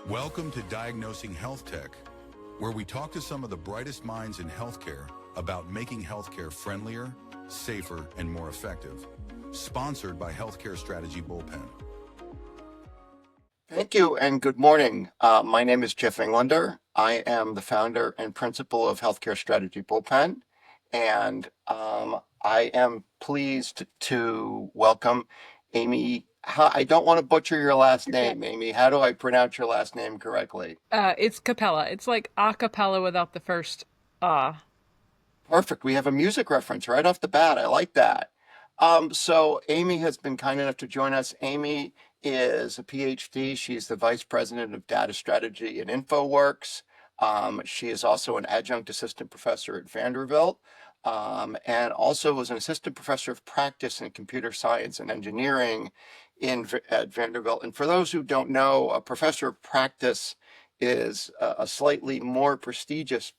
Welcome to Diagnosing Health Tech, where we talk to some of the brightest minds in healthcare about making healthcare friendlier, safer, and more effective. Sponsored by Healthcare Strategy Bullpen. Thank you and good morning. My name is Jeff Englander. I am the founder and principal of Healthcare Strategy Bullpen, and I am pleased to welcome Amy. I don't want to butcher your last name, Amy. How do I pronounce your last name correctly? It's Capella. It's like a cappella without the first ah. Perfect. We have a music reference right off the bat. I like that. So Amy has been kind enough to join us. Amy is a PhD. She's the vice president of data strategy at Infoworks. She is also an adjunct assistant professor at Vanderbilt, and also was an assistant professor of practice in computer science and engineering at Vanderbilt. And for those who don't know, a professor of practice is a slightly more prestigious,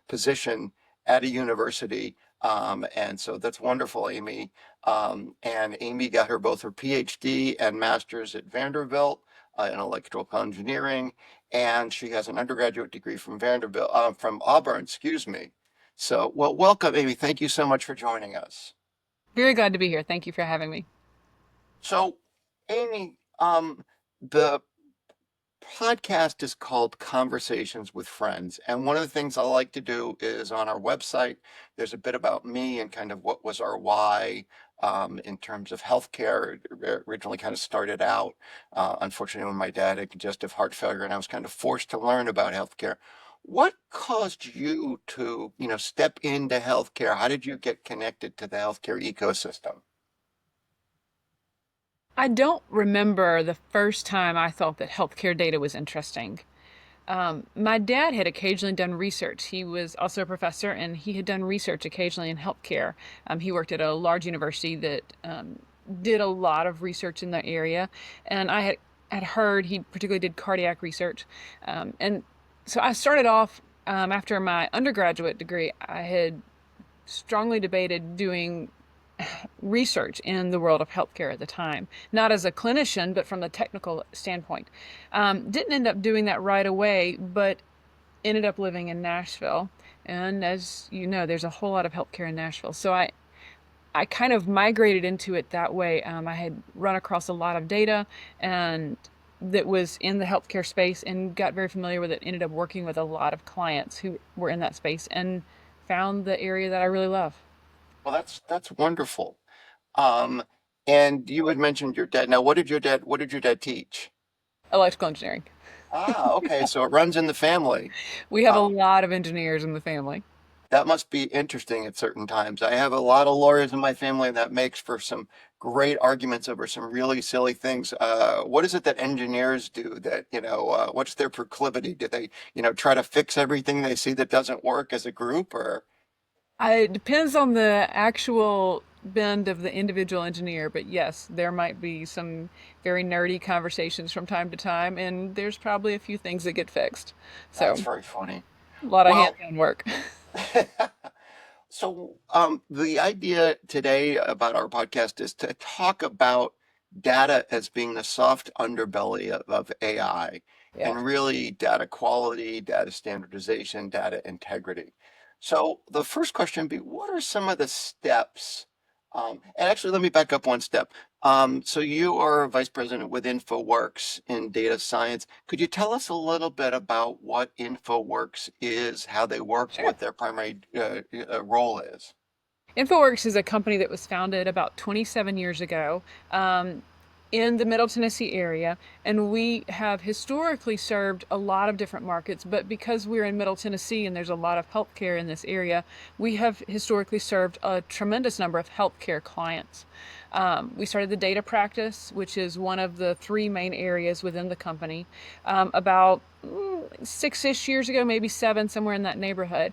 position at a university. And so that's wonderful, Amy. And Amy got both her PhD and master's at Vanderbilt in electrical engineering, and she has an undergraduate degree from from Auburn, excuse me. So, well, welcome, Amy. Thank you so much for joining us. Very glad to be here. Thank you for having me. So, Amy, the podcast is called Conversations with Friends. And one of the things I like to do is on our website, there's a bit about me and kind of what was our why in terms of healthcare. It originally kind of started out, unfortunately, when my dad had congestive heart failure and I was kind of forced to learn about healthcare. What caused you to, step into healthcare? How did you get connected to the healthcare ecosystem? I don't remember the first time I thought that healthcare data was interesting. My dad had occasionally done research. He was also a professor, and he had done research occasionally in healthcare. He worked at a large university that did a lot of research in the area, and I had heard he particularly did cardiac research. And so I started off after my undergraduate degree. I had strongly debated doing research in the world of healthcare at the time, not as a clinician, but from the technical standpoint. Didn't end up doing that right away, but ended up living in Nashville. And as you know, there's a whole lot of healthcare in Nashville. So I kind of migrated into it that way. I had run across a lot of data and that was in the healthcare space and got very familiar with it. Ended up working with a lot of clients who were in that space and found the area that I really love. Well, that's wonderful. Um, and you had mentioned your dad. Now, what did your dad teach? Electrical engineering. Ah, okay. So it runs in the family. We have a Uh, lot of engineers in the family. that must be interesting at certain times. I have a lot of lawyers in my family, and that makes for some great arguments over some really silly things. What is it that engineers do that, what's their proclivity? Do they, try to fix everything they see that doesn't work as a group or? It depends on the actual bend of the individual engineer, but yes, there might be some very nerdy conversations from time to time, and there's probably a few things that get fixed. That's So, very funny. a lot of Well, hands-on work. so, the idea today about our podcast is to talk about data as being the soft underbelly of AI Yeah. and really data quality, data standardization, data integrity. So, the first question would be, what are some of the steps? And actually, let me back up one step. So, you are a vice president with Infoworks in data science. Could you tell us a little bit about what Infoworks is, how they work, Sure. what their primary role is? Infoworks is a company that was founded about 27 years ago in the Middle Tennessee area, and we have historically served a lot of different markets. But because we're in Middle Tennessee and there's a lot of healthcare in this area, we have historically served a tremendous number of healthcare clients. We started the data practice, which is one of the three main areas within the company, about 6-ish years ago, maybe seven, somewhere in that neighborhood.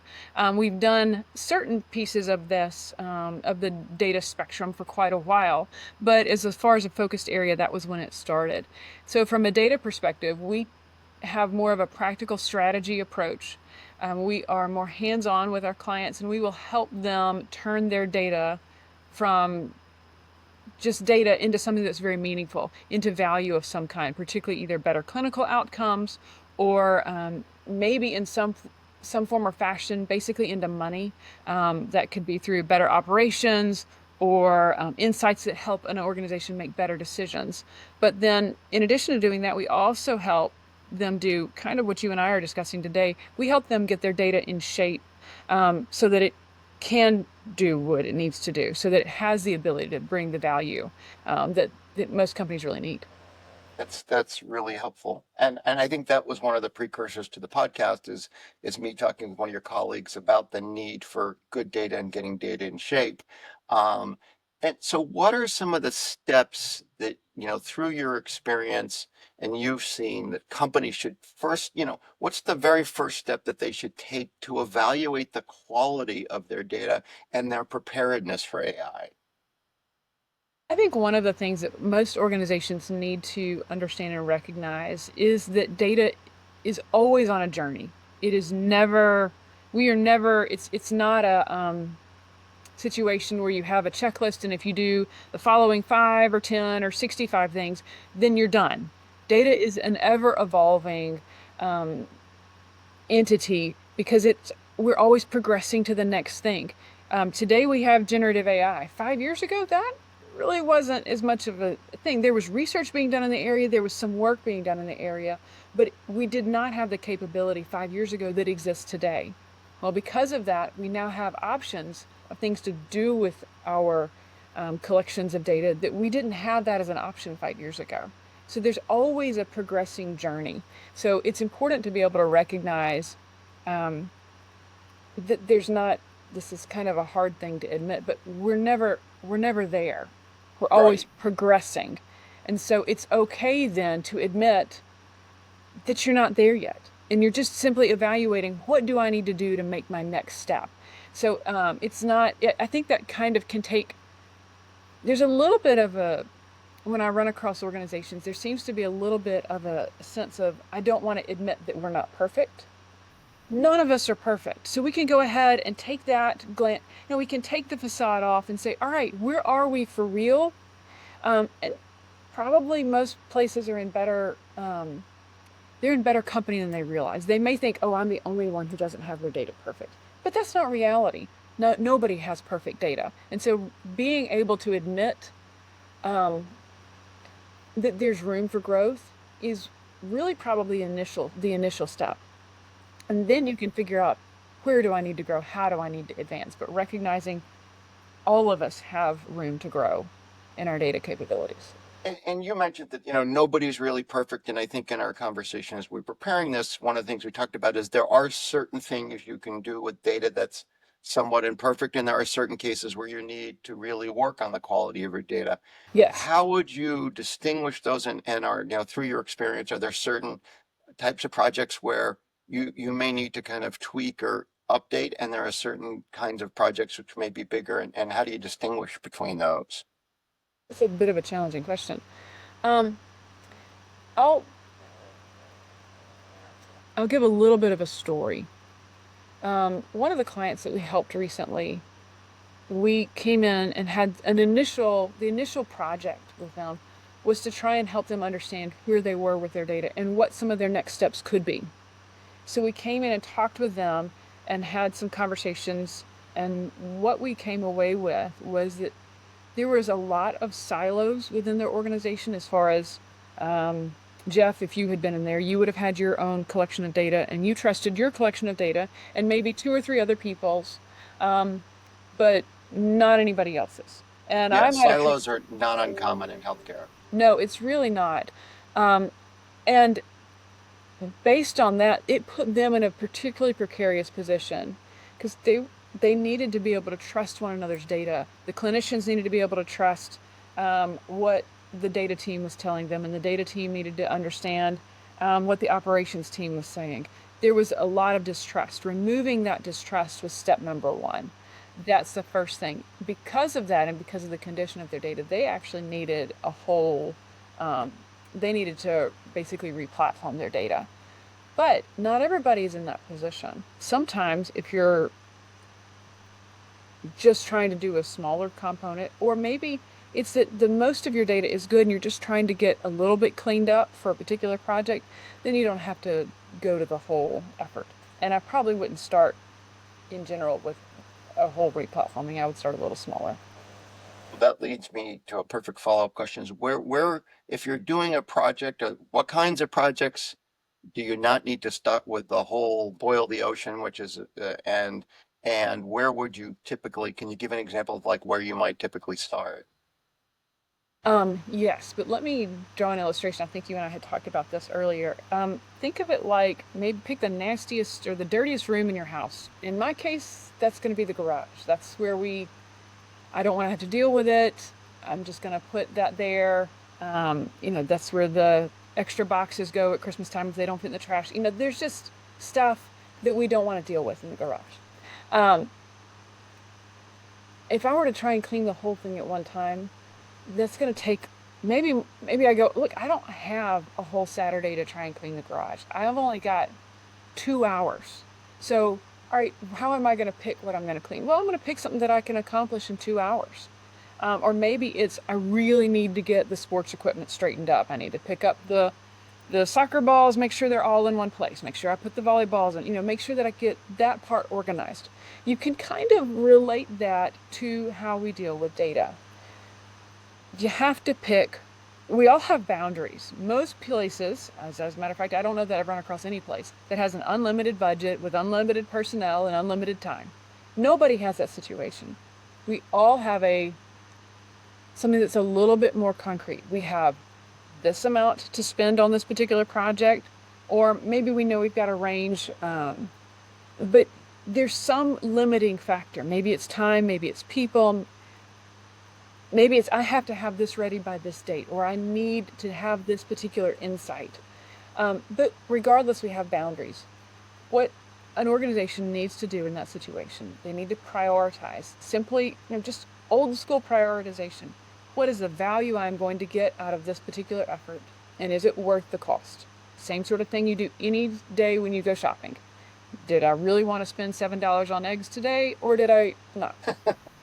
We've done certain pieces of this, of the data spectrum for quite a while, but as far as a focused area, that was when it started. So from a data perspective, we have more of a practical strategy approach. We are more hands-on with our clients, and we will help them turn their data from just data into something that's very meaningful, into value of some kind, particularly either better clinical outcomes or maybe in some form or fashion, basically into money. That could be through better operations or insights that help an organization make better decisions. But then, in addition to doing that, we also help them do kind of what you and I are discussing today. We help them get their data in shape so that it can do what it needs to do, so that it has the ability to bring the value that most companies really need. That's really helpful. And I think that was one of the precursors to the podcast is me talking with one of your colleagues about the need for good data and getting data in shape. Um, and so what are some of the steps that, through your experience and you've seen that companies should first, what's the very first step that they should take to evaluate the quality of their data and their preparedness for AI? I think one of the things that most organizations need to understand and recognize is that data is always on a journey. It is never, we are never, it's not a situation where you have a checklist and if you do the following 5 or 10 or 65 things, then you're done. Data is an ever evolving entity because we're always progressing to the next thing. Today we have generative AI. 5 years ago, that really wasn't as much of a thing. There was research being done in the area, there was some work being done in the area, but we did not have the capability 5 years ago that exists today. Well, because of that, we now have options of things to do with our collections of data that we didn't have that as an option 5 years ago. So there's always a progressing journey. So it's important to be able to recognize that there's not, this is kind of a hard thing to admit, but we're never there. We're always Right. progressing. And so it's okay then to admit that you're not there yet. And you're just simply evaluating, what do I need to do to make my next step? So it's not, I think that kind of can take, there's a little bit of a, when I run across organizations, there seems to be a little bit of a sense of, I don't want to admit that we're not perfect. None of us are perfect. So we can go ahead and take that glance, we can take the facade off and say, all right, where are we for real? And probably most places are in better, they're in better company than they realize. They may think, oh, I'm the only one who doesn't have their data perfect. But that's not reality. No, nobody has perfect data. And so being able to admit that there's room for growth is really probably the initial step. And then you can figure out, where do I need to grow? How do I need to advance? But recognizing all of us have room to grow in our data capabilities. And you mentioned that, nobody's really perfect. And I think in our conversation as we're preparing this, one of the things we talked about is there are certain things you can do with data that's somewhat imperfect. And there are certain cases where you need to really work on the quality of your data. Yes. How would you distinguish those and are, through your experience, are there certain types of projects where you may need to kind of tweak or update, and there are certain kinds of projects which may be bigger, and how do you distinguish between those? It's a bit of a challenging question. Um, I'll I'll give a little bit of a story. One of the clients that we helped recently, we came in and had the initial project with them was to try and help them understand where they were with their data and what some of their next steps could be. So we came in and talked with them and had some conversations. And what we came away with was that there was a lot of silos within their organization as far as Jeff, if you had been in there, you would have had your own collection of data and you trusted your collection of data and maybe 2 or 3 other people's, but not anybody else's. And I Yes, might have silos are not uncommon in healthcare. no, it's really not. And based on that, it put them in a particularly precarious position because they needed to be able to trust one another's data. The clinicians needed to be able to trust what the data team was telling them, and the data team needed to understand what the operations team was saying. There was a lot of distrust. Removing that distrust was step number one. That's the first thing. Because of that, and because of the condition of their data, they actually needed a whole, they needed to basically re-platform their data. But not everybody is in that position. Sometimes, if you're just trying to do a smaller component, or maybe It's that the most of your data is good and you're just trying to get a little bit cleaned up for a particular project, then you don't have to go to the whole effort. And I probably wouldn't start in general with a whole replatforming. I would start a little smaller. That leads me to a perfect follow-up question is if you're doing a project, what kinds of projects do you not need to start with the whole boil the ocean, which is, and where would you typically, can you give an example of like where you might typically start? Yes, but let me draw an illustration. I think you and I had talked about this earlier. Think of it like maybe pick the nastiest or the dirtiest room in your house. In my case, that's going to be the garage. That's where I don't want to have to deal with it. I'm just going to put that there. That's where the extra boxes go at Christmas time if they don't fit in the trash. There's just stuff that we don't want to deal with in the garage. Um, if I were to try and clean the whole thing at one time, that's going to take maybe I go, look, I don't have a whole Saturday to try and clean the garage. I've only got 2 hours. So, all right, how am I going to pick what I'm going to clean? Well, I'm going to pick something that I can accomplish in 2 hours. Or maybe it's I really need to get the sports equipment straightened up. I need to pick up the soccer balls, make sure they're all in one place, make sure I put the volleyballs in, make sure that I get that part organized. You can kind of relate that to how we deal with data. You have to pick. We all have boundaries. Most places, as a matter of fact, I don't know that I've run across any place that has an unlimited budget with unlimited personnel and unlimited time. Nobody has that situation. We all have something that's a little bit more concrete. We have this amount to spend on this particular project, or maybe we know we've got a range, but there's some limiting factor. Maybe it's time, maybe it's people, maybe it's I have to have this ready by this date, or I need to have this particular insight. But regardless, we have boundaries. What an organization needs to do in that situation, they need to prioritize. Simply, just old school prioritization. What is the value I'm going to get out of this particular effort, and is it worth the cost? Same sort of thing you do any day when you go shopping. Did I really want to spend $7 on eggs today, or did I not?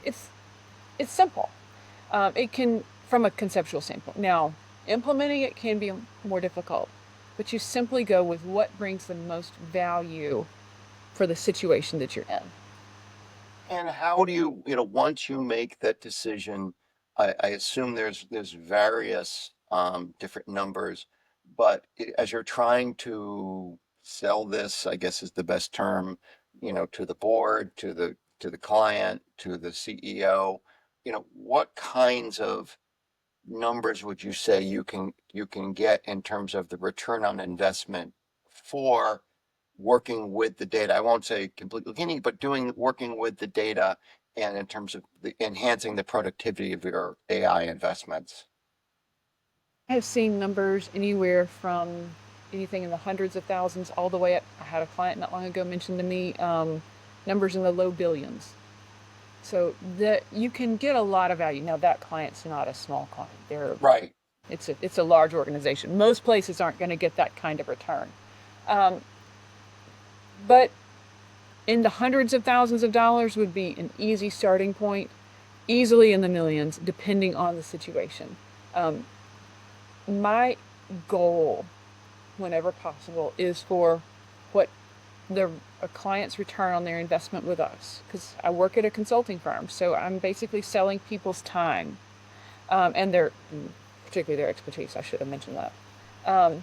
It's it's simple. It can, from a conceptual standpoint. Now, implementing it can be more difficult, but you simply go with what brings the most value for the situation that you're in. And how do you, once you make that decision, I assume there's various different numbers, but as you're trying to sell this, I guess is the best term, to the board, to the client, to the CEO, what kinds of numbers would you say you can get in terms of the return on investment for working with the data? I won't say completely cleaning, but working with the data and in terms of enhancing the productivity of your AI investments. I have seen numbers anywhere from anything in the hundreds of thousands all the way up. I had a client not long ago mention to me numbers in the low billions. So that you can get a lot of value. Now that client's not a small client. Right. It's a large organization. Most places aren't going to get that kind of return. Um, but in the hundreds of thousands of dollars would be an easy starting point, easily in the millions, depending on the situation. Um, my goal, whenever possible, is for what a client's return on their investment with us. Because I work at a consulting firm, so I'm basically selling people's time and particularly their expertise. I should have mentioned that. Um,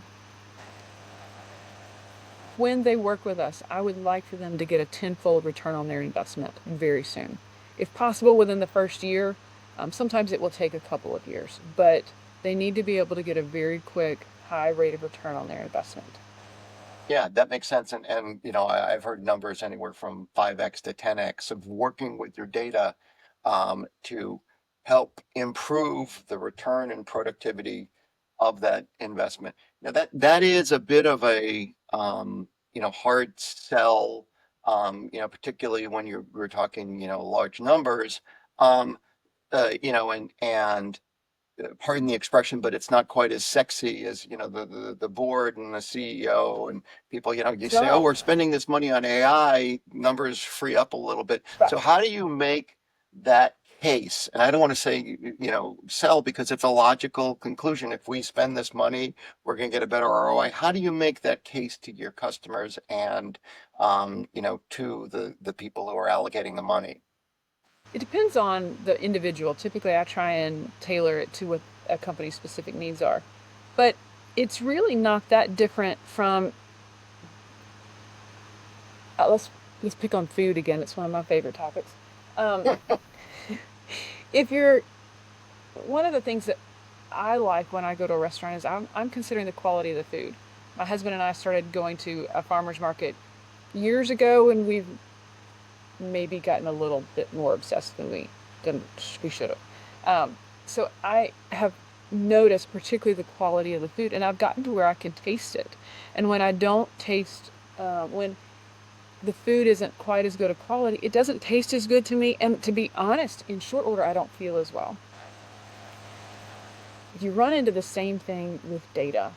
when they work with us, I would like for them to get a tenfold return on their investment very soon. If possible, within the first year. Sometimes it will take a couple of years, but they need to be able to get a very quick, high rate of return on their investment. Yeah, that makes sense. And I've heard numbers anywhere from 5x to 10x of working with your data to help improve the return and productivity of that investment. Now that is a bit of a hard sell, particularly when we're talking large numbers, um, and pardon the expression, but it's not quite as sexy as the board and the CEO and people. You say, oh, So, we're spending this money on AI, numbers free up a little bit. right. So how do you make that case, and I don't want to say, sell, because it's a logical conclusion. If we spend this money, we're going to get a better ROI. How do you make that case to your customers and, to the people who are allocating the money? It depends on the individual. Typically, I try and tailor it to what a company's specific needs are. But it's really not that different from let's pick on food again. It's one of my favorite topics. Um, if you're one of the things that I like when I go to a restaurant is I'm considering the quality of the food. My husband and I started going to a farmer's market years ago, and we've maybe gotten a little bit more obsessed than we should have. So I have noticed particularly the quality of the food, and I've gotten to where I can taste it. And when I don't taste, when the food isn't quite as good a quality, it doesn't taste as good to me. And to be honest, in short order, I don't feel as well. If you run into the same thing with data,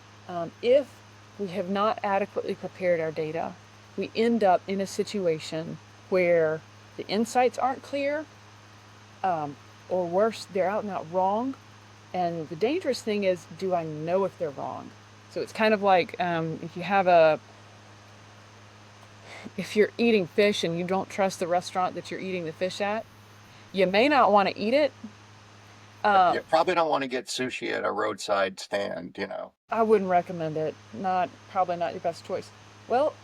if we have not adequately prepared our data, we end up in a situation where the insights aren't clear, or worse, they're out and out wrong. And the dangerous thing is, do I know if they're wrong? So it's kind of like if you're eating fish and you don't trust the restaurant that you're eating the fish at, you may not want to eat it. You probably don't want to get sushi at a roadside stand. I wouldn't recommend it. Probably not your best choice. Well,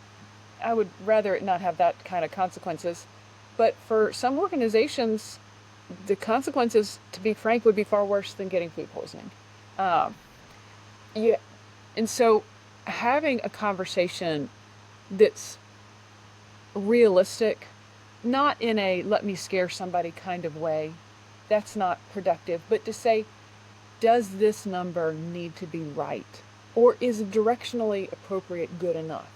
I would rather it not have that kind of consequences. But for some organizations, the consequences, to be frank, would be far worse than getting food poisoning. Um, yeah, and so having a conversation that's realistic, not in a let me scare somebody kind of way, that's not productive. But to say, does this number need to be right? Or is it directionally appropriate good enough?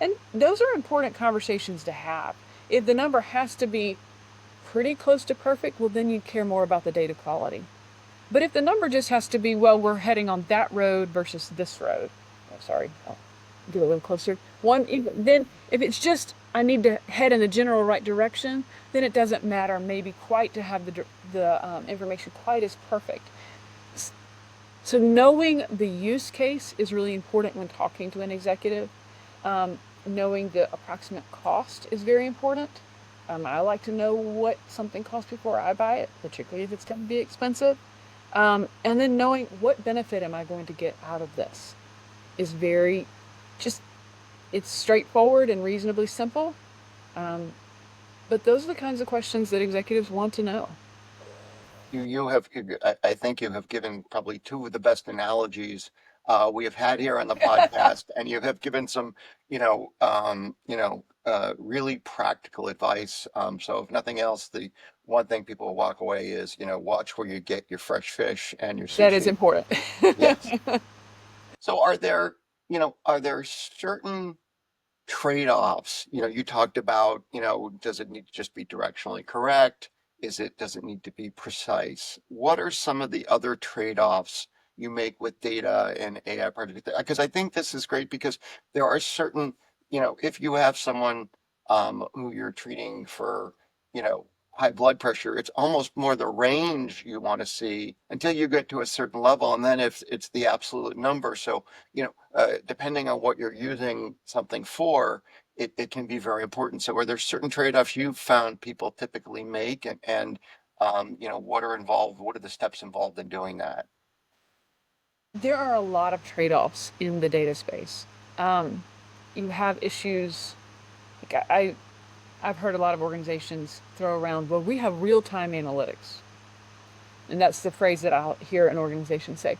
And those are important conversations to have. If the number has to be pretty close to perfect, well, then you care more about the data quality. But if the number just has to be, well, we're heading on that road versus this road, sorry, I'll get a little closer. Then if it's just, I need to head in the general right direction, then it doesn't matter maybe quite to have the information quite as perfect. So knowing the use case is really important when talking to an executive. Knowing the approximate cost is very important. I like to know what something costs before I buy it, particularly if it's going to be expensive. And then knowing what benefit am I going to get out of this is it's straightforward and reasonably simple. But those are the kinds of questions that executives want to know. I think you have given probably two of the best analogies we have had here on the podcast, and you have given some, really practical advice. So if nothing else, the one thing people will walk away is, watch where you get your fresh fish and your That is sushi. important. Yes. So are there certain trade-offs? You talked about, does it need to just be directionally correct? Does it need to be precise? What are some of the other trade-offs you make with data and AI projects? Because I think this is great, because there are certain, if you have someone who you're treating for, high blood pressure, it's almost more the range you want to see until you get to a certain level. And then if it's the absolute number. So, depending on what you're using something for, it can be very important. So are there certain trade-offs you've found people typically make, and what are the steps involved in doing that? There are a lot of trade-offs in the data space. You have issues. Like I've heard a lot of organizations throw around, well, we have real-time analytics. And that's the phrase that I'll hear an organization say.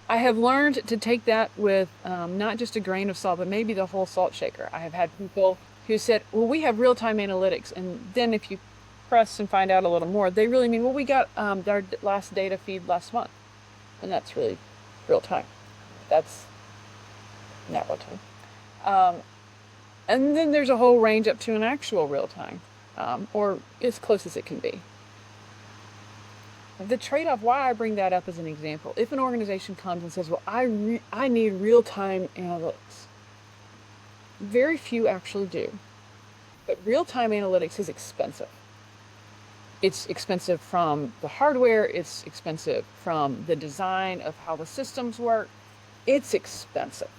I have learned to take that with not just a grain of salt, but maybe the whole salt shaker. I have had people who said, well, we have real-time analytics. And then if you press and find out a little more, they really mean, well, we got our last data feed last month. And that's really real time. That's not real time. And then there's a whole range up to an actual real time, or as close as it can be. The trade-off, why I bring that up as an example, if an organization comes and says, well, I need real-time analytics, very few actually do. But real-time analytics is expensive. It's expensive from the hardware, it's expensive from the design of how the systems work. It's expensive.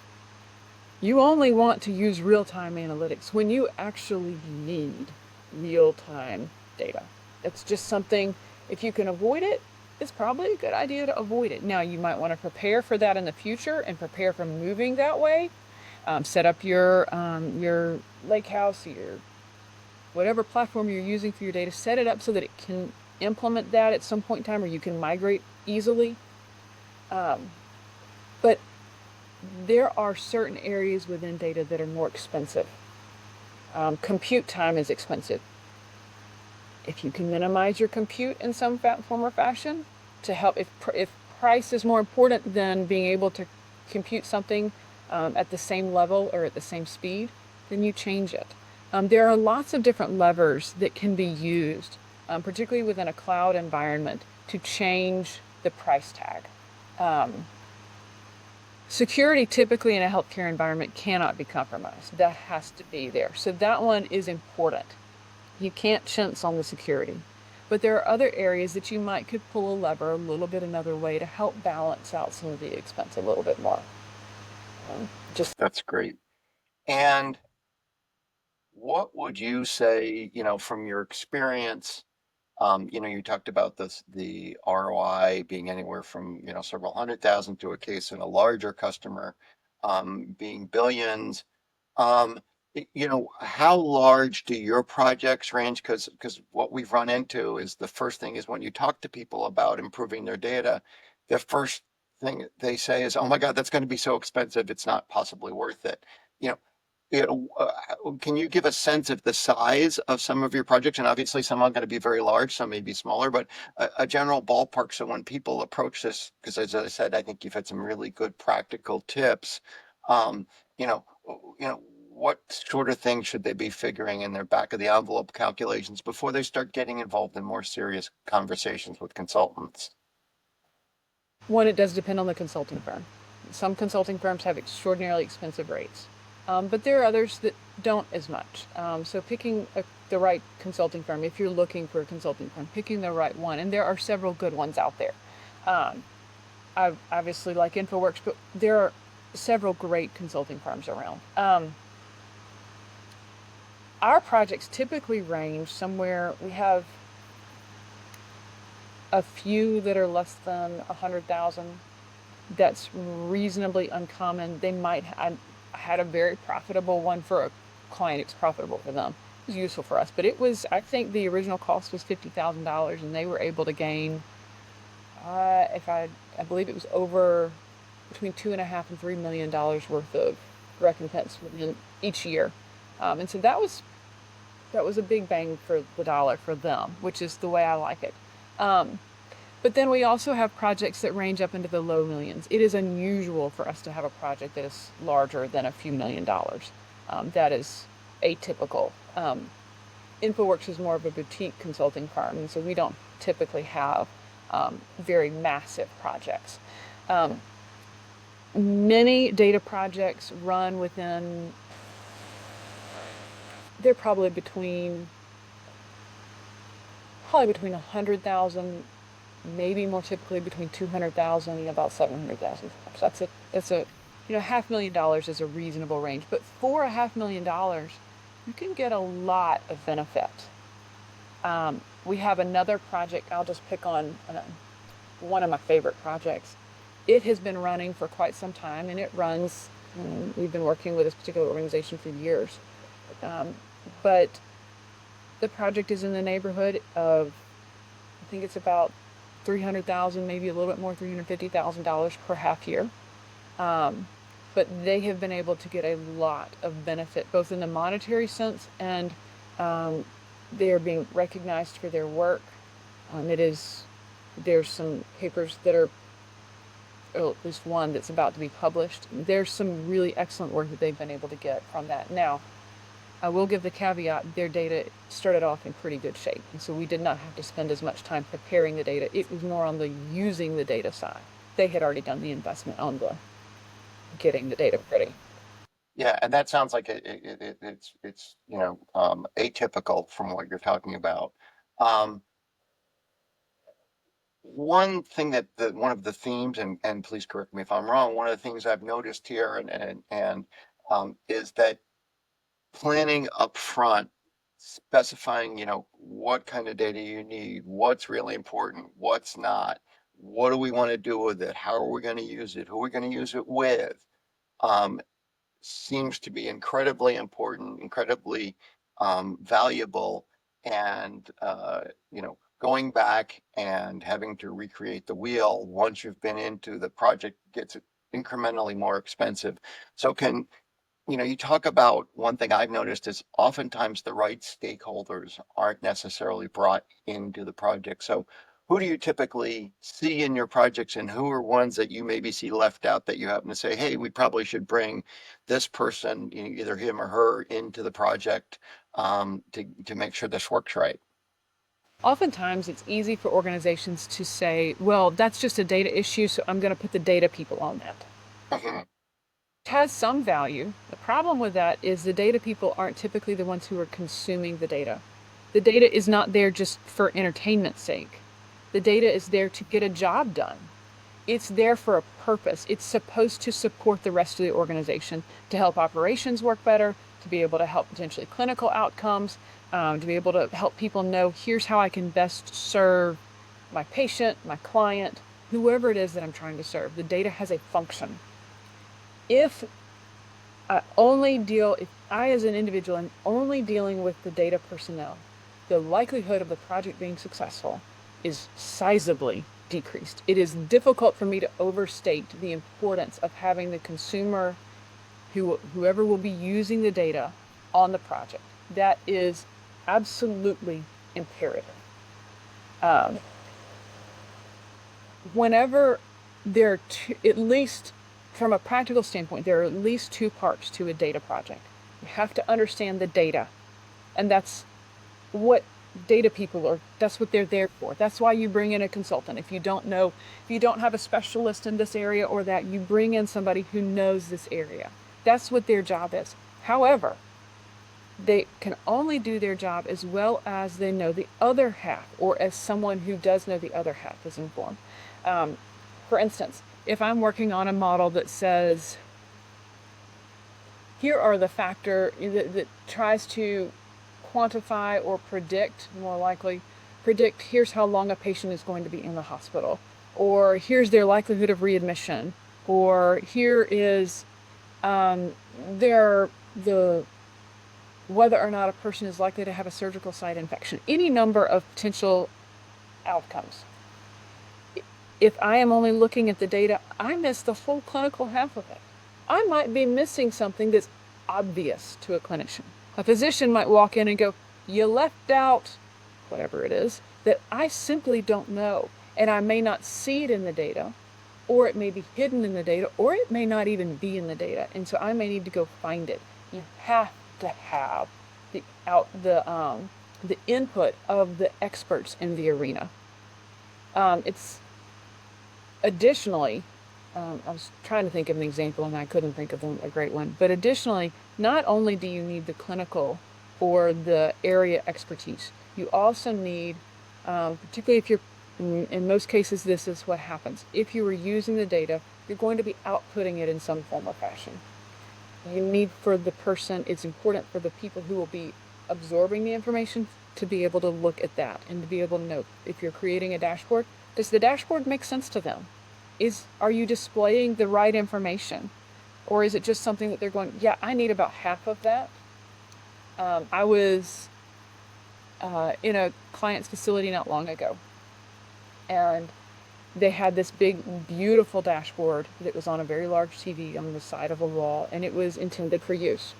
You only want to use real-time analytics when you actually need real-time data. It's just something, if you can avoid it, it's probably a good idea to avoid it. Now, you might want to prepare for that in the future and prepare for moving that way. Set up your lake house, your whatever platform you're using for your data, set it up so that it can implement that at some point in time, or you can migrate easily. Um, but there are certain areas within data that are more expensive. Compute time is expensive. If you can minimize your compute in some form or fashion to help, if price is more important than being able to compute something at the same level or at the same speed, then you change it. There are lots of different levers that can be used, particularly within a cloud environment, to change the price tag. Um, Security typically in a healthcare environment cannot be compromised. That has to be there. So that one is important. You can't chintz on the security. But there are other areas that you might could pull a lever a little bit another way to help balance out some of the expense a little bit more. Just That's great. And what would you say, from your experience, you talked about the ROI being anywhere from, several hundred thousand to a case in a larger customer, being billions. Um, how large do your projects range? Because what we've run into is the first thing is when you talk to people about improving their data, the first thing they say is, "Oh my God, that's going to be so expensive. It's not possibly worth it." You know, can you give a sense of the size of some of your projects? And obviously, some are going to be very large, some may be smaller, but a general ballpark. So when people approach this, because as I said, I think you've had some really good practical tips. Um, you know, what sort of things should they be figuring in their back of the envelope calculations before they start getting involved in more serious conversations with consultants? one, it does depend on the consulting firm. Some consulting firms have extraordinarily expensive rates, but there are others that don't as much. So picking the right consulting firm, if you're looking for a consulting firm, picking the right one, and there are several good ones out there. Um, I obviously like Infoworks, but there are several great consulting firms around. Our projects typically range somewhere, we have a few that are less than 100,000. That's reasonably uncommon. I had a very profitable one for a client. It's profitable for them. It was useful for us, but I think the original cost was $50,000 and they were able to gain, I believe it was over between $2.5 and $3 million worth of recompense within each year. And so that was a big bang for the dollar for them, which is the way I like it. Um, but then we also have projects that range up into the low millions. It is unusual for us to have a project that is larger than a few $1 million. That is atypical. Infoworks is more of a boutique consulting firm, and so we don't typically have very massive projects. Um, Many data projects run within, they're probably between 100,000, maybe more typically between 200,000 and about 700,000. So that's a, $500,000 is a reasonable range. But for $500,000, you can get a lot of benefit. We have another project. I'll just pick on one of my favorite projects. It has been running for quite some time, and it runs. We've been working with this particular organization for years, um, but the project is in the neighborhood of, I think it's about 300,000, maybe a little bit more, $350,000 per half year. Um, but they have been able to get a lot of benefit, both in the monetary sense and um, they are being recognized for their work. There's some papers that are, or at least one that's about to be published. There's some really excellent work that they've been able to get from that. Now, I will give the caveat, their data started off in pretty good shape. And so we did not have to spend as much time preparing the data. It was more on the using the data side. They had already done the investment on the getting the data ready. Yeah, and that sounds like it's atypical from what you're talking about. Um, one thing that one of the themes, and please correct me if I'm wrong, one of the things I've noticed here and is that planning up front, specifying, what kind of data you need, what's really important, what's not, what do we want to do with it, how are we going to use it, who are we going to use it with, um, seems to be incredibly important, incredibly valuable, and going back and having to recreate the wheel once you've been into the project gets incrementally more expensive. So you talk about one thing I've noticed is oftentimes the right stakeholders aren't necessarily brought into the project. So who do you typically see in your projects, and who are ones that you maybe see left out that you happen to say, hey, we probably should bring this person, either him or her, into the project to make sure this works right? Oftentimes, it's easy for organizations to say, well, that's just a data issue, so I'm going to put the data people on that. Mhm. It has some value. The problem with that is the data people aren't typically the ones who are consuming the data. The data is not there just for entertainment's sake. The data is there to get a job done. It's there for a purpose. It's supposed to support the rest of the organization, to help operations work better, to be able to help potentially clinical outcomes, to be able to help people know here's how I can best serve my patient, my client, whoever it is that I'm trying to serve. The data has a function. If if I as an individual am only dealing with the data personnel, the likelihood of the project being successful is sizably decreased. It is difficult for me to overstate the importance of having the consumer, whoever will be using the data, on the project. That is absolutely imperative. Um, Whenever there are at least from a practical standpoint, there are at least two parts to a data project. You have to understand the data, and that's what data people are, that's what they're there for. That's why you bring in a consultant. If you don't know, if you don't have a specialist in this area or that, you bring in somebody who knows this area. That's what their job is. However, they can only do their job as well as they know the other half, or as someone who does know the other half is informed. Um, for instance, if I'm working on a model that says, here are the factor that tries to quantify or predict, more likely, predict here's how long a patient is going to be in the hospital, or here's their likelihood of readmission, or here is the whether or not a person is likely to have a surgical site infection, any number of potential outcomes. If I am only looking at the data, I miss the whole clinical half of it. I might be missing something that's obvious to a clinician. A physician might walk in and go, you left out whatever it is that I simply don't know. And I may not see it in the data, or it may be hidden in the data, or it may not even be in the data. And so I may need to go find it. You have to have the input of the experts in the arena. It's additionally, I was trying to think of an example and I couldn't think of a great one. But additionally, not only do you need the clinical or the area expertise, you also need, particularly if you're, in most cases, this is what happens. If you are using the data, you're going to be outputting it in some form or fashion. You need for the person, it's important for the people who will be absorbing the information to be able to look at that and to be able to know if you're creating a dashboard, does the dashboard make sense to them? Are you displaying the right information? Or is it just something that they're going, yeah, I need about half of that. I was in a client's facility not long ago, and they had this big, beautiful dashboard that was on a very large TV on the side of a wall, and it was intended for use.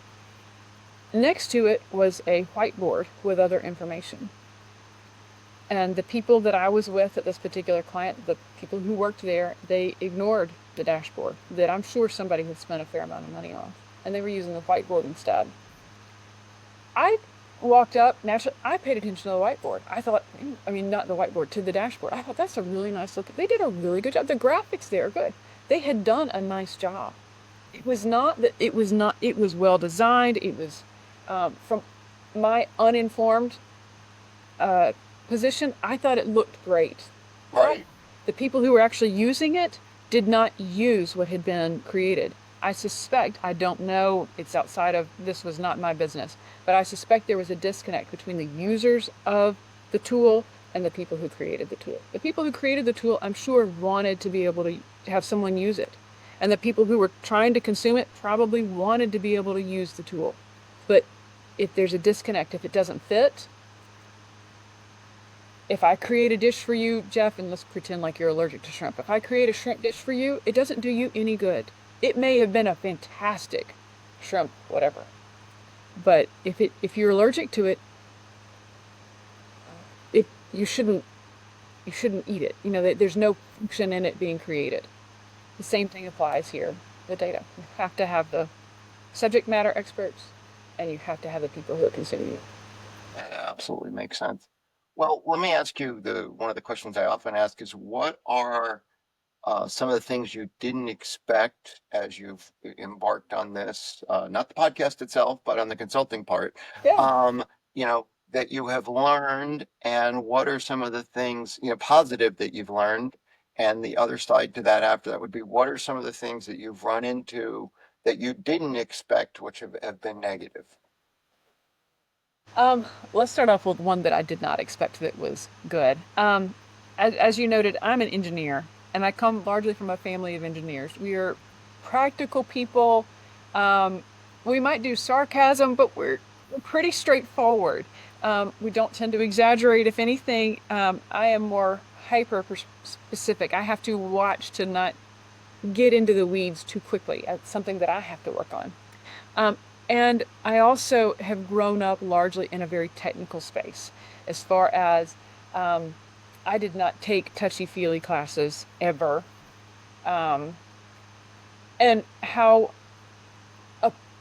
Next to it was a whiteboard with other information. And the people that I was with at this particular client, the people who worked there, they ignored the dashboard that I'm sure somebody had spent a fair amount of money on, and they were using the whiteboard instead. I walked up, naturally, I paid attention to the whiteboard. I thought, not the whiteboard, to the dashboard. I thought, that's a really nice look. They did a really good job. The graphics there are good. They had done a nice job. It was it was well designed. It was, from my uninformed position, I thought it looked great. Right. The people who were actually using it did not use what had been created. I suspect, I don't know, it's outside of, this was not my business, but I suspect there was a disconnect between the users of the tool and the people who created the tool. The people who created the tool, I'm sure, wanted to be able to have someone use it. And the people who were trying to consume it probably wanted to be able to use the tool. But if there's a disconnect, if it doesn't fit, if I create a dish for you, Jeff, and let's pretend like you're allergic to shrimp. If I create a shrimp dish for you, it doesn't do you any good. It may have been a fantastic shrimp, whatever. But if you're allergic to it, it you shouldn't eat it. You know, there's no function in it being created. The same thing applies here. The data. You have to have the subject matter experts, and you have to have the people who are consuming it. That absolutely makes sense. Well, let me ask you one of the questions I often ask is, what are some of the things you didn't expect as you've embarked on this, not the podcast itself, but on the consulting part, Yeah. you know, that you have learned, and what are some of the things, you know, positive that you've learned? And the other side to that after that would be, what are some of the things that you've run into that you didn't expect, which have been negative? Let's start off with one that I did not expect that was good. As you noted, I'm an engineer, and I come largely from a family of engineers. We are practical people. Um, we might do sarcasm, but we're pretty straightforward. We don't tend to exaggerate. If anything, I am more hyper specific. I have to watch to not get into the weeds too quickly. It's something that I have to work on. Um, and I also have grown up largely in a very technical space, as far as I did not take touchy-feely classes ever. Um, and a,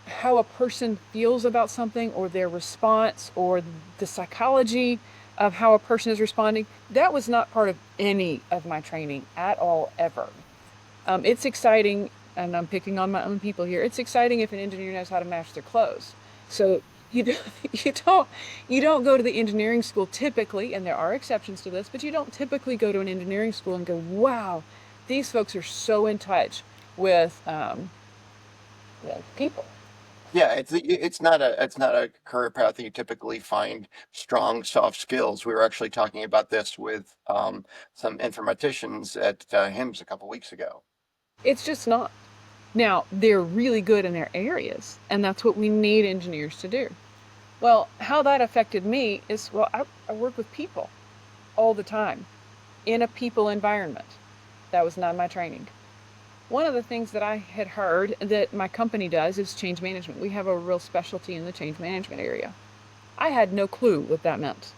how a person feels about something, or their response, or the psychology of how a person is responding, that was not part of any of my training at all, ever. It's exciting, and I'm picking on my own people here. It's exciting if an engineer knows how to match their clothes. So you do, you don't you don't go to the engineering school typically, and there are exceptions to this, but you don't typically go to an engineering school and go, "Wow, these folks are so in touch with people." Yeah, it's not a career path that you typically find strong soft skills. We were actually talking about this with some informaticians at HIMSS a couple weeks ago. It's just not. Now they're really good in their areas, and that's what we need engineers to do. Well, how that affected me is, well, I work with people all the time in a people environment. That was not my training. One of the things that I had heard that my company does is change management. We have a real specialty in the change management area. I had no clue what that meant.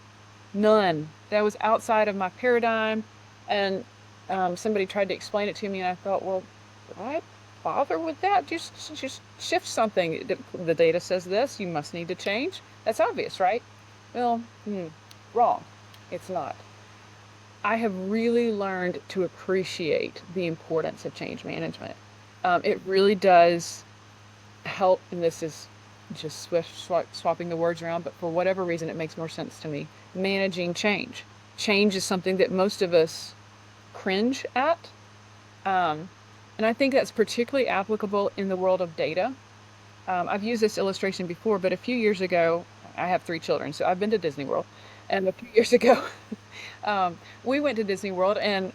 None. That was outside of my paradigm. And somebody tried to explain it to me, and I thought, well, why bother with that? Just shift something. The data says this. You must need to change. That's obvious, right? Well, wrong. It's not. I have really learned to appreciate the importance of change management. It really does help, and this is just swapping the words around, but for whatever reason, it makes more sense to me. Managing change. Change is something that most of us cringe at. Um, and I think that's particularly applicable in the world of data. I've used this illustration before, but a few years ago, I have 3 children, so I've been to Disney World. And a few years ago, we went to Disney World, and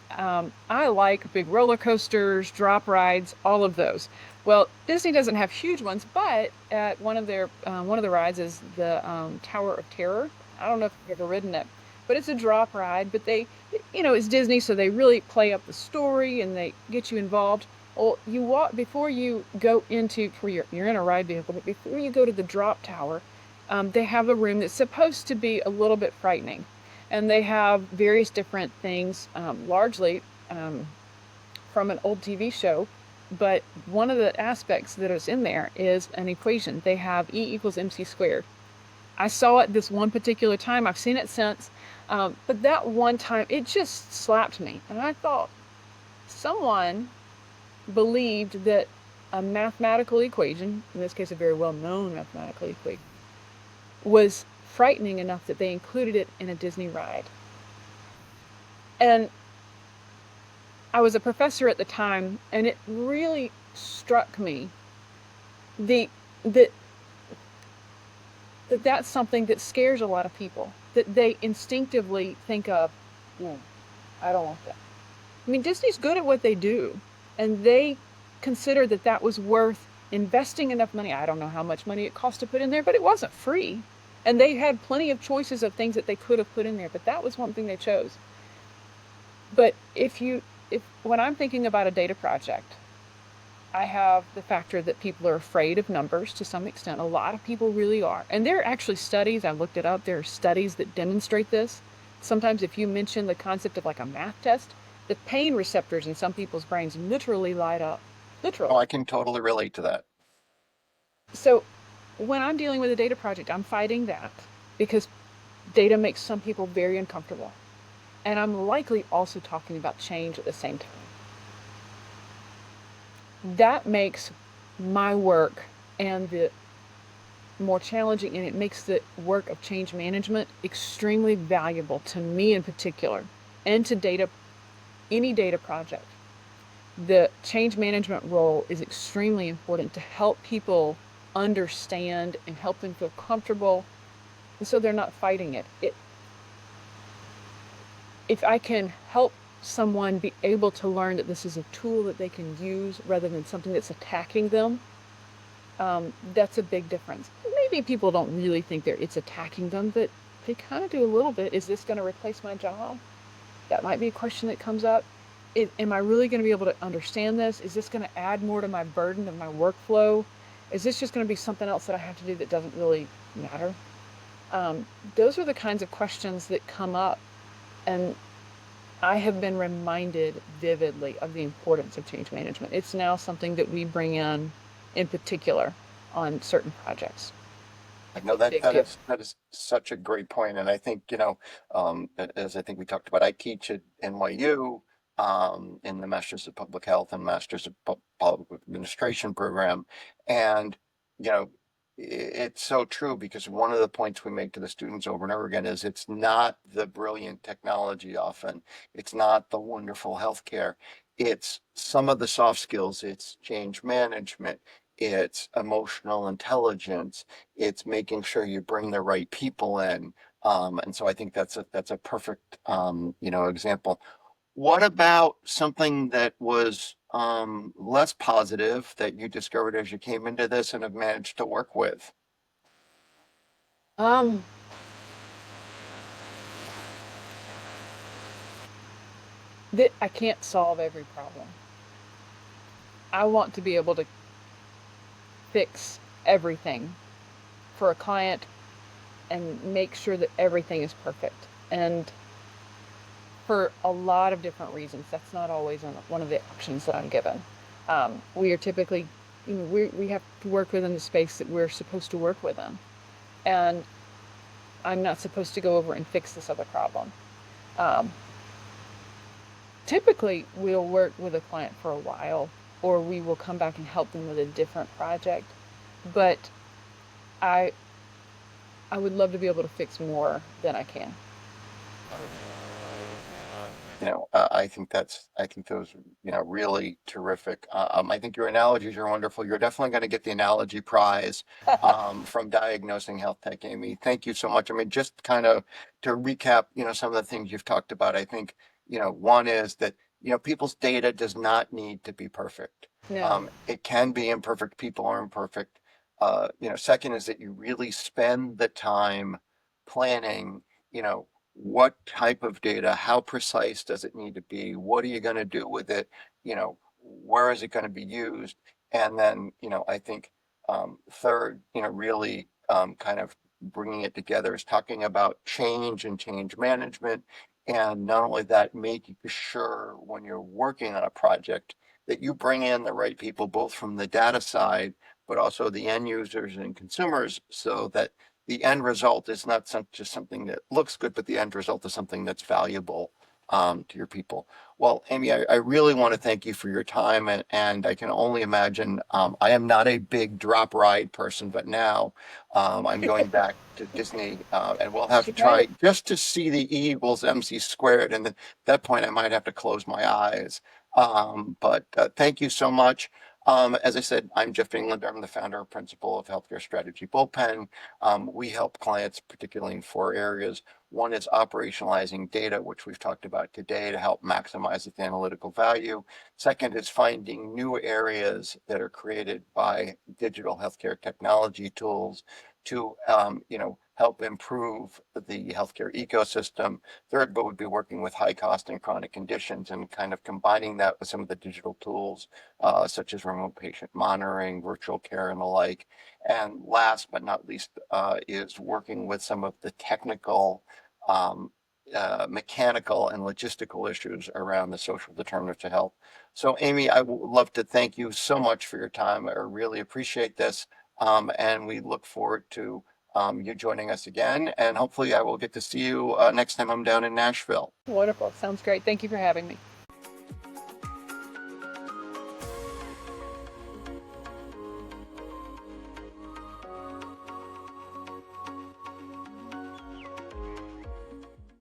I like big roller coasters, drop rides, all of those. Well, Disney doesn't have huge ones, but at one of the rides is the Tower of Terror. I don't know if you've ever ridden it, but it's a drop ride. But it's Disney, so they really play up the story and they get you involved. Well, you walk before you go into before you're in a ride vehicle, but before you go to the drop tower, they have a room that's supposed to be a little bit frightening, and they have various different things, largely from an old TV show. But one of the aspects that is in there is an equation. They have E=mc². I saw it this one particular time. I've seen it since, but that one time it just slapped me, and I thought someone believed that a mathematical equation, in this case a very well-known mathematical equation, was frightening enough that they included it in a Disney ride. And I was a professor at the time, and it really struck me the that that's something that scares a lot of people. That they instinctively think of, "Hmm, I don't want that." I mean, Disney's good at what they do, and they considered that that was worth investing enough money. I don't know how much money it cost to put in there, but it wasn't free. And they had plenty of choices of things that they could have put in there, but that was one thing they chose. But if when I'm thinking about a data project, I have the factor that people are afraid of numbers to some extent. A lot of people really are. And there are actually studies, I looked it up, there are studies that demonstrate this. Sometimes if you mention the concept of like a math test, the pain receptors in some people's brains literally light up. Oh, Literally. I can totally relate to that. So when I'm dealing with a data project, I'm fighting that because data makes some people very uncomfortable. And I'm likely also talking about change at the same time. That makes my work and the more challenging, and it makes the work of change management extremely valuable to me in particular and to data any data project. The change management role is extremely important to help people understand and help them feel comfortable, and so they're not fighting it. If I can help someone be able to learn that this is a tool that they can use rather than something that's attacking them, that's a big difference. Maybe people don't really think it's attacking them, but they kind of do a little bit. Is this going to replace my job? That might be a question that comes up. Am I really going to be able to understand this? Is this going to add more to my burden of my workflow? Is this just going to be something else that I have to do that doesn't really matter? Those are the kinds of questions that come up, and I have been reminded vividly of the importance of change management. It's now something that we bring in particular, on certain projects. I know Big that deal. is such a great point, and I think as I think we talked about, I teach at NYU in the Masters of Public Health and Masters of Public Administration program, and you know it's so true because one of the points we make to the students over and over again is it's not the brilliant technology often, it's not the wonderful healthcare, it's some of the soft skills, it's change management, it's emotional intelligence, it's making sure you bring the right people in. And so I think that's a perfect example. What about something that was less positive that you discovered as you came into this and have managed to work with? Um, that I can't solve every problem. I want to be able to fix everything for a client and make sure that everything is perfect. And for a lot of different reasons, that's not always one of the options that I'm given. We are typically, we have to work within the space that we're supposed to work within. And I'm not supposed to go over and fix this other problem. Um, Typically, we'll work with a client for a while, or we will come back and help them with a different project. But I, I would love to be able to fix more than I can. I think those, really terrific. I think your analogies are wonderful. You're definitely going to get the analogy prize from Diagnosing Health Tech, Amy. Thank you so much. I mean, just kind of to recap, some of the things you've talked about, I think, one is that, people's data does not need to be perfect. No. It can be imperfect. People are imperfect. Second is that you really spend the time planning, what type of data, how precise does it need to be, what are you going to do with it, where is it going to be used, and then I think third, really kind of bringing it together is talking about change and change management, and not only that, making sure when you're working on a project that you bring in the right people, both from the data side but also the end users and consumers, so that the end result is not just something that looks good, but the end result is something that's valuable to your people. Well, Amy, I really want to thank you for your time, and I can only imagine. I am not a big drop ride person, but now I'm going back to Disney, and we'll have to Should try try it. just to see the E equals MC squared, and at that point I might have to close my eyes. But thank you so much. As I said, I'm Jeff England. I'm the founder and principal of Healthcare Strategy Bullpen. We help clients, particularly in 4 areas. One is operationalizing data, which we've talked about today, to help maximize its analytical value. Second is finding new areas that are created by digital healthcare technology tools to, help improve the healthcare ecosystem. Third, but would be working with high cost and chronic conditions and kind of combining that with some of the digital tools, such as remote patient monitoring, virtual care, and the like. And last but not least, is working with some of the technical, um, mechanical, and logistical issues around the social determinants of health. So, Amy, I would love to thank you so much for your time. I really appreciate this. And we look forward to you joining us again. And hopefully, I will get to see you next time I'm down in Nashville. Wonderful. Sounds great. Thank you for having me.